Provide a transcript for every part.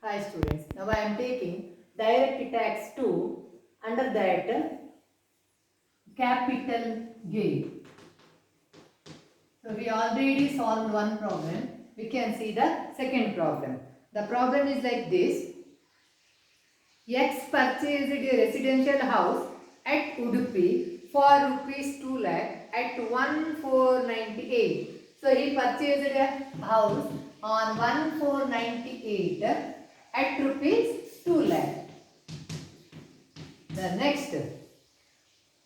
Hi students, now I am taking direct tax 2 under that capital gain. So we already solved one problem. We can see the second problem. The problem is like this. X purchased a residential house at Udupi for rupees 2 lakh at 1498. So he purchased a house on 1498 at rupees 2 lakh. The next,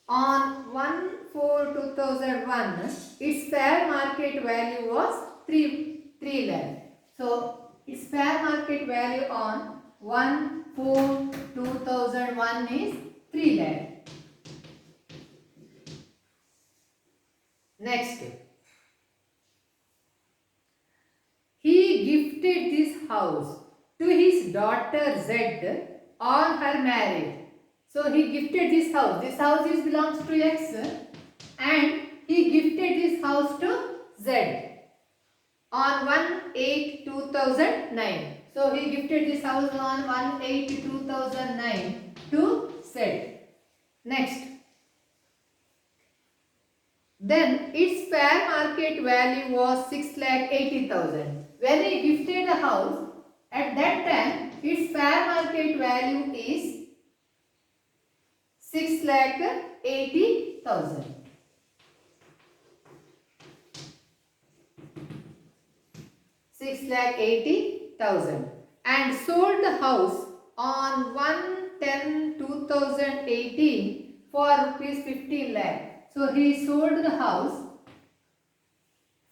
on 1/4/2001, its fair market value was 3 lakh. So its fair market value on 1/4/2001 is 3 lakh. Next, he gifted this house to his daughter Z on her marriage. So he gifted this house. This house belongs to X and he gifted this house to Z on 1/8/2009. So he gifted this house on 1/8/2009 to Z. Next. Then its fair market value was 6,80,000. When he gifted the house, at that time its fair market value is 6,80,000. And sold the house on 1/10/2018 for rupees 15 lakh. So he sold the house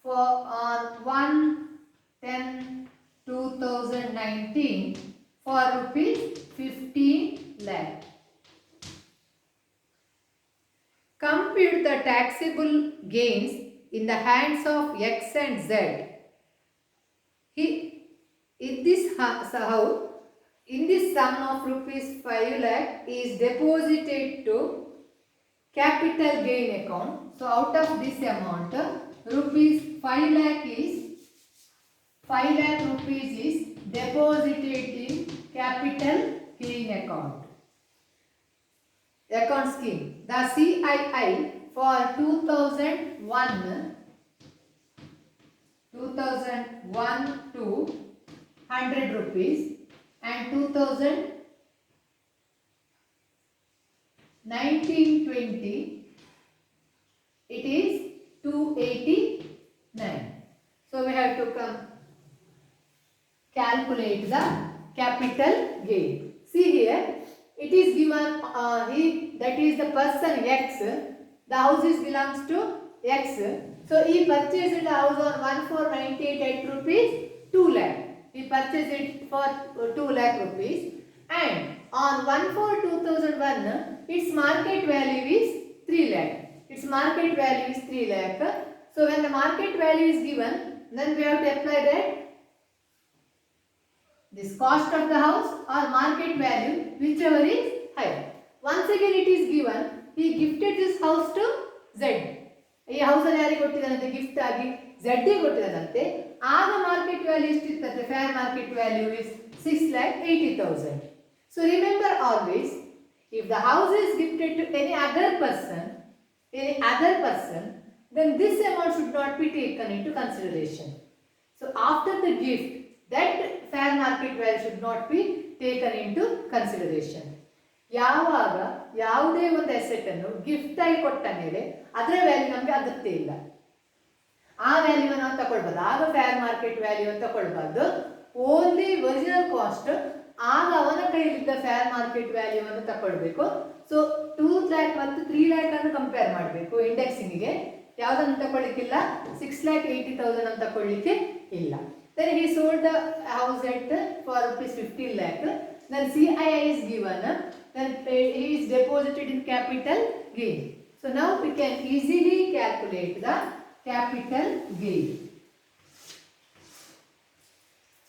for on 1/10/2019 for rupees 15 lakh. Compute the taxable gains in the hands of X and Z. In this sum of rupees 5 lakh is deposited to capital gain account. So out of this amount, rupees 5 lakh rupees is deposited in capital gain account scheme. The CII for 2001 to 100 rupees and 2019-20 it is 289. So we have to calculate the capital gain. See here, it is given that is the person X. The house belongs to X. So he purchased the house on 1/4/98 at rupees 2 lakh. He purchased it for 2 lakh rupees, and on 1/4/2001 its market value is 3 lakh. Its market value is 3 lakh. So when the market value is given, then we have to apply that this cost of the house or market value, whichever is higher. Once again it is given, he gifted this house to Z. ಈ house ಅಲ್ಲಿ ಯಾರಿಗೆ ಕೊಟ್ಟಿದ್ದಾನಂತೆ, gift ಆಗಿ Z ಗೆ ಕೊಟ್ಟಿದ್ದಾನಂತೆ. ಆಗ market value ಎಷ್ಟಿರ್ತದೆ? Fair market value is 6,80,000. So remember always, if the house is gifted to any other person, then this amount should not be taken into consideration. So after the gift, that fair market value should not be taken into consideration. ಯಾವಾಗ ಯಾವುದೇ ಒಂದು asset ಅನ್ನು gift ಆಗಿ ಕೊಟ್ಟ ಮೇಲೆ ಅದರ value ನಮಗೆ ಅಗತ್ಯ ಇಲ್ಲ. ಆ ವ್ಯಾಲ್ಯೂ ನಾವು ತಗೊಳ್ಬಾರ್ದು. ಆಗ ಫೇರ್ ಮಾರ್ಕೆಟ್ ವ್ಯಾಲ್ಯೂ ಅಂತ ತಗೊಳ್ಬಾರ್ದು. ಓನ್ಲಿ ಒರಿಜಿನಲ್ ಕಾಸ್ಟ್, ಆಗ ಅವನ ಕೈಲಿದ್ದ ಫೇರ್ ಮಾರ್ಕೆಟ್ ವ್ಯಾಲ್ಯೂ ಅನ್ನು ತಗೊಳ್ಬೇಕು. ಸೊ 2 lakh ಮತ್ತು 3 lakh ಅನ್ನು ಕಂಪೇರ್ ಮಾಡಬೇಕು. ಇಂಡೆಕ್ಸಿಂಗಿಗೆ ಯಾವುದನ್ನು ತಗೊಳ್ಳಿಕ್ಕಿಲ್ಲ, 6,80,000 ಅಂತ ತಗೊಳ್ಳಿಕ್ಕೆ ಇಲ್ಲ. Then he sold the house at for rupees 15 lakh. Then CII is given. Then he is deposited in capital gain. So now we can easily calculate the capital gain.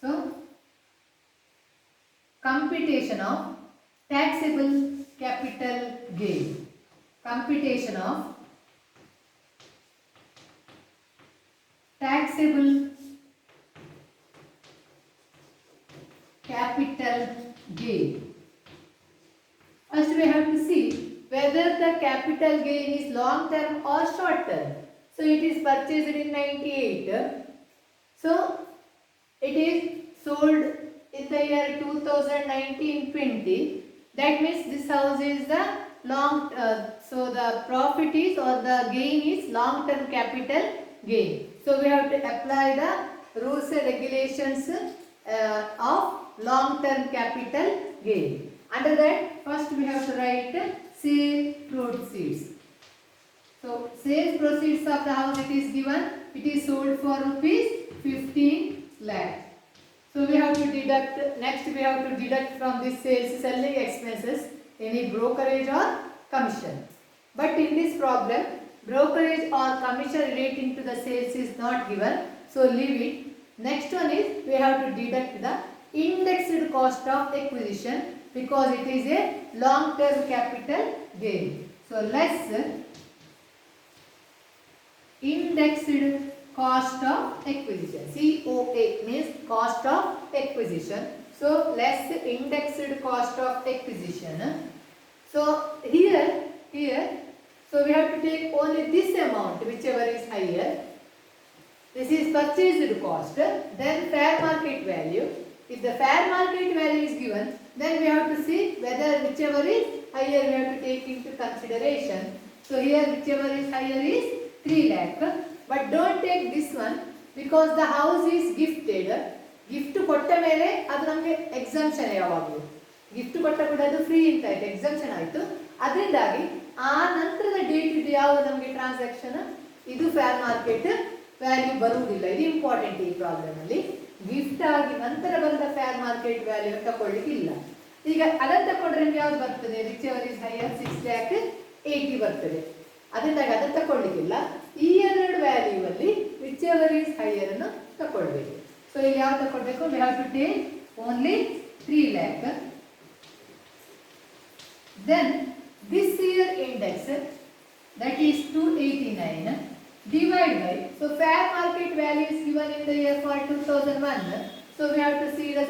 So computation of taxable capital gain. Computation of taxable capital gain. First we have to see whether the capital gain is long term or short term. So it is purchased in 98. So it is sold in the year 2019-20. That means this house is the long, so the profit is or the gain is long term capital gain. So we have to apply the rules and regulations of long term capital gain. Under that, first we have to write sale proceeds. So sales proceeds of the house, it is given, it is sold for rupees 15 lakh. So we have to deduct, next we have to deduct from this sales selling expenses any brokerage or commission. But in this problem, brokerage or commission relating to the sales is not given. So leave it. Next one is we have to deduct the indexed cost of acquisition because it is a long term capital gain. So less indexed cost of acquisition. COA means cost of acquisition. So less indexed cost of acquisition. So here, so we have to take only this amount, whichever is higher. This is purchased cost, then fair market value. If the fair market value is given, then we have to see whether whichever is higher we have to take into consideration. So here whichever is higher is 3 lakh. But don't take this one because the house is gifted. Gift ಕೊಟ್ಟ ಮೇಲೆ ಅದು ನಮಗೆ exemption ಯಾವಾಗಲೂ gift ಕೊಟ್ಟ ಕೂಡ ಅದು free ಅಂತ ಆಯ್ತು ಎಕ್ಸಂಪ್ಷನ್ ಆಯಿತು ಅದರಿಂದಾಗಿ ಆ ನಂತರದ ಡೇಟ್ ಇದು ಯಾವ ನಮಗೆ ಟ್ರಾನ್ಸಾಕ್ಷನ್ ಇದು ಫೇರ್ ಮಾರ್ಕೆಟ್ ವ್ಯಾಲ್ಯೂ ಬರುವುದಿಲ್ಲ ಇದು ಇಂಪಾರ್ಟೆಂಟ್ ಈ ಪ್ರಾಬ್ಲಮ್ ಅಲ್ಲಿ ಗಿಫ್ಟ್ ಆಗಿ ನಂತರ ಬಂದ ಫೇರ್ ಮಾರ್ಕೆಟ್ ವ್ಯಾಲ್ಯೂ ತಗೊಳ್ಳಿಕ್ಕಿಲ್ಲ ಈಗ ಅದನ್ನು ತಗೊಂಡ್ರೆ ನಿಮ್ಗೆ ಯಾವ್ದು ಬರ್ತದೆ ರಿಚವರ್ ಇಸ್ ಹೈಯರ್ 6,80,000 ಬರ್ತದೆ ಅದರಿಂದಾಗಿ ಅದನ್ನು ತಗೊಳ್ಳಿಕ್ಕಿಲ್ಲ ಈ ಎರಡು ವ್ಯಾಲ್ಯೂ ಅಲ್ಲಿ ವಿಚೆವರ್ ಈಸ್ ಹೈಯರ್ ಅನ್ನು ತಗೊಳ್ಬೇಕು ಸೊ ಇಲ್ಲಿ ಯಾವ್ದು ತಗೊಳ್ಬೇಕು we have to take only 3 lakh then this year index that is 289 divide by so fair market value is given in the year for 2001 so we have to see the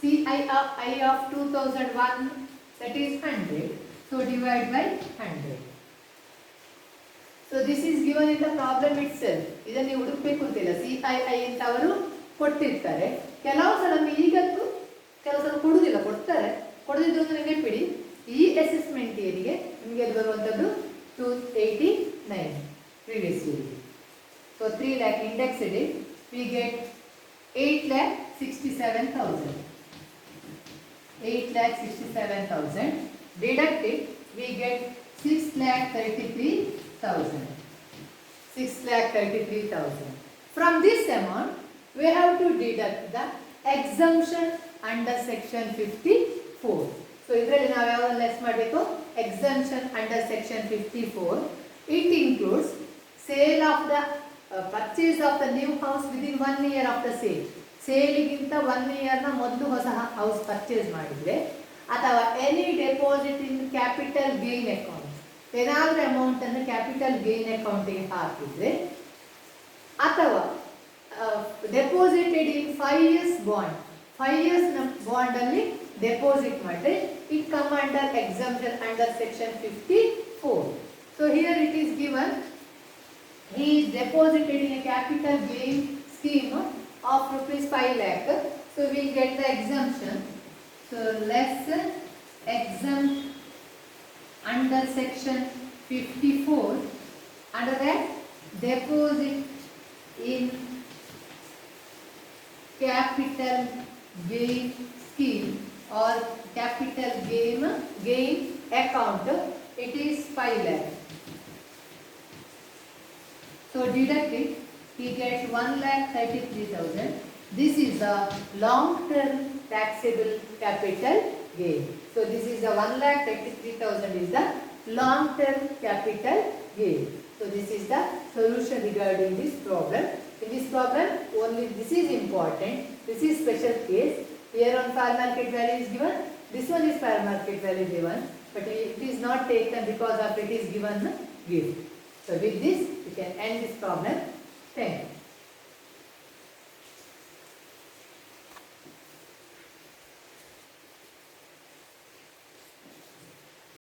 CI of 2001 that is 100 so divide by 100 so this is given in the problem itself ಇದನ್ನು ಹುಡುಕಬೇಕು ಅಂತಿಲ್ಲ CII ಅಂತ ಅವರು ಕೊಟ್ಟಿರ್ತಾರೆ ಕೆಲವು ಸಲ ನಮಗೆ ಈಗಕ್ಕೂ ಕೆಲವು ಸಲ ಕೊಡುವುದಿಲ್ಲ ಕೊಡ್ತಾರೆ ಕೊಡದಿದ್ರು ಅಂದ್ರೆ ನೆನಪಿಡಿ ಈ ಅಸೆಸ್ಮೆಂಟ್ ಇಯರಿಗೆ ನಿಮಗೆ ಅದು ಬರುವಂಥದ್ದು 289 previous year so 3 lakh indexed it we get 8,67,000 deduct it we get 6,33,000 from this amount we have to deduct the exemption under section 54 so ಇದರಲ್ಲಿ ನಾವು ಯಾವಾಗಲೂ ಲೆಸ್ ಮಾಡಬೇಕು exemption under section 54 it includes sale of the purchase of the new house within 1 year of the sale ಸೇಲಿಗಿಂತ 1 year ನ ಮೊದಲು ಹೊಸ house purchase ಮಾಡಿದ್ರೆ ಅಥವಾ any deposit in capital gain account ಏನಾದರೂ ಅಮೌಂಟ್ ಅನ್ನು ಕ್ಯಾಪಿಟಲ್ ಗೇನ್ ಅಕೌಂಟಿಗೆ ಹಾಕಿದ್ರೆ ಅಥವಾ ಡೆಪಾಸಿಟೆಡ್ ಇನ್ 5 years ಬಾಂಡ್ 5 years ನ ಬಾಂಡ್ ಅಲ್ಲಿ ಡೆಪಾಸಿಟ್ ಮಾಡಿದ್ರೆ it come under exemption under section 54 so here it is given he is deposited in a capital gain scheme of rupees 5 lakh so we will get the exemption so less exempt under section 54 under that deposit in capital gain scheme or capital gain account it is 5 lakh so deduct it he gets 1,33,000 this is the long term taxable capital gain so this is the 1,33,000 is the long term capital gain so this is the solution regarding this problem in this problem only this is important this is special case here on fair market value is given this one is fair market value given but it is not taken because of it is given gift so with this we can end this problem thank you